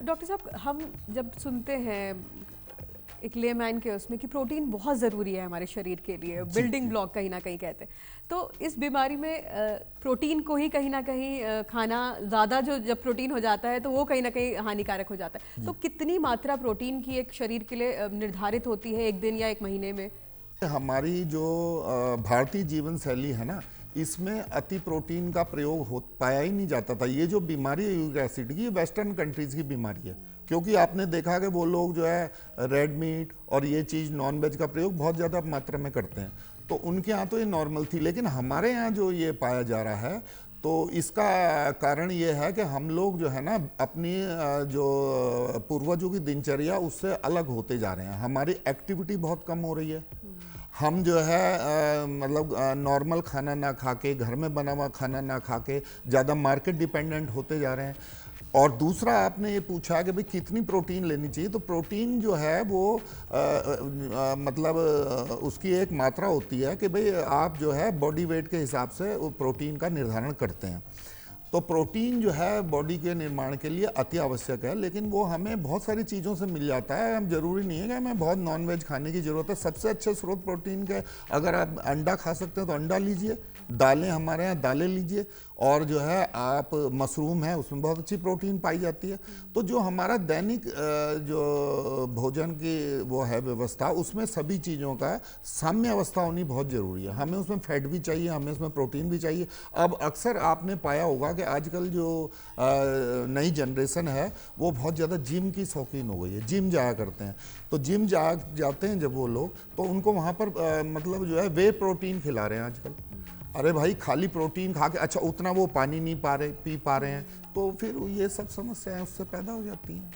Doctor साहब, हम जब सुनते हैं एक लेमैन के उसमें कि प्रोटीन बहुत ज़रूरी है हमारे शरीर के लिए, बिल्डिंग ब्लॉक कहीं ना कहीं कहते हैं, तो इस बीमारी में प्रोटीन को ही कहीं ना कहीं खाना ज़्यादा, जो जब प्रोटीन हो जाता है तो वो कहीं ना कहीं हानिकारक हो जाता है। तो कितनी मात्रा प्रोटीन की एक शरीर के लिए निर्धारित होती है, एक दिन या एक महीने में? हमारी जो भारतीय जीवन शैली है ना, इसमें अति प्रोटीन का प्रयोग हो पाया ही नहीं जाता था। ये जो बीमारी है यूरिक एसिड की, ये वेस्टर्न कंट्रीज की बीमारी है, क्योंकि आपने देखा कि वो लोग जो है रेड मीट और ये चीज़ नॉन वेज का प्रयोग बहुत ज़्यादा मात्रा में करते हैं, तो उनके यहाँ तो ये नॉर्मल थी। लेकिन हमारे यहाँ जो ये पाया जा रहा है, तो इसका कारण ये है कि हम लोग जो है ना अपनी जो पूर्वजों की दिनचर्या उससे अलग होते जा रहे हैं। हमारी एक्टिविटी बहुत कम हो रही है। हम जो है मतलब नॉर्मल खाना ना खा के, घर में बना हुआ खाना ना खा के ज़्यादा मार्केट डिपेंडेंट होते जा रहे हैं। और दूसरा, आपने ये पूछा कि भाई कितनी प्रोटीन लेनी चाहिए, तो प्रोटीन जो है वो मतलब उसकी एक मात्रा होती है कि भाई आप जो है बॉडी वेट के हिसाब से वो प्रोटीन का निर्धारण करते हैं। तो प्रोटीन जो है बॉडी के निर्माण के लिए अति आवश्यक है, लेकिन वो हमें बहुत सारी चीज़ों से मिल जाता है। हम जरूरी नहीं है कि हमें बहुत नॉनवेज खाने की ज़रूरत है। सबसे अच्छे स्रोत प्रोटीन के, अगर आप अंडा खा सकते हैं तो अंडा लीजिए, दालें हमारे यहाँ दालें लीजिए, और जो है आप मशरूम है उसमें बहुत अच्छी प्रोटीन पाई जाती है। तो जो हमारा दैनिक जो भोजन की वो है व्यवस्था, उसमें सभी चीज़ों का साम्य अवस्था होनी बहुत ज़रूरी है। हमें उसमें फैट भी चाहिए, हमें उसमें प्रोटीन भी चाहिए। अब अक्सर आपने पाया होगा कि आजकल जो नई जनरेशन है वो बहुत ज़्यादा जिम की शौकीन हो गई है, जिम जाया करते हैं। तो जिम जाते हैं जब वो लोग, तो उनको वहाँ पर मतलब जो है वे प्रोटीन खिला रहे हैं आजकल। अरे भाई, खाली प्रोटीन खा के अच्छा उतना वो पानी नहीं पी पा रहे हैं, तो फिर ये सब समस्याएं उससे पैदा हो जाती हैं।